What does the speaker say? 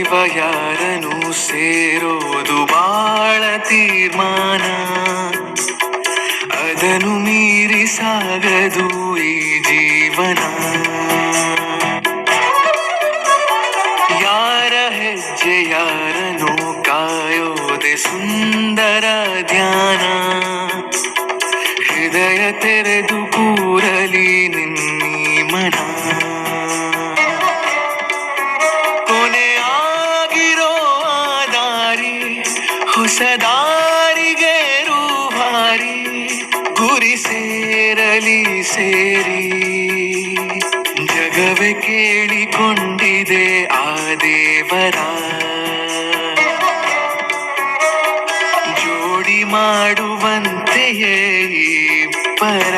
ಜೀವ ಯಾರನು ಸೇರೋದು ಬಾಳ ತೀರ್ಮಾನ, ಅದನ್ನು ಮೀರಿ ಸಾಗದು ಈ ಜೀವನ. ಯಾರ ಹೆಜ್ಜೆ ಯಾರನು ಕಾಯೋದೆ ಸುಂದರ ಧ್ಯಾನ, ಹೃದಯ ತೆರೆದು ಕೂರಲಿ ನಿನ್ನೀ ಮನ. ಕೊನೆಯಾಗಿರೋ ದಾರಿ ಹೊಸ ದಾರಿಗೆ ರೂವಾರಿ, ಗುರಿ ಸೇರಲಿ ಸೇರಿ ಜಗವೇ ಕೇಳಿಕೊಂಡಿದೆ ಆ ದೇವರ. ಜೋಡಿ ಮಾಡುವಂತೆಯೇ ಇಬ್ಬರ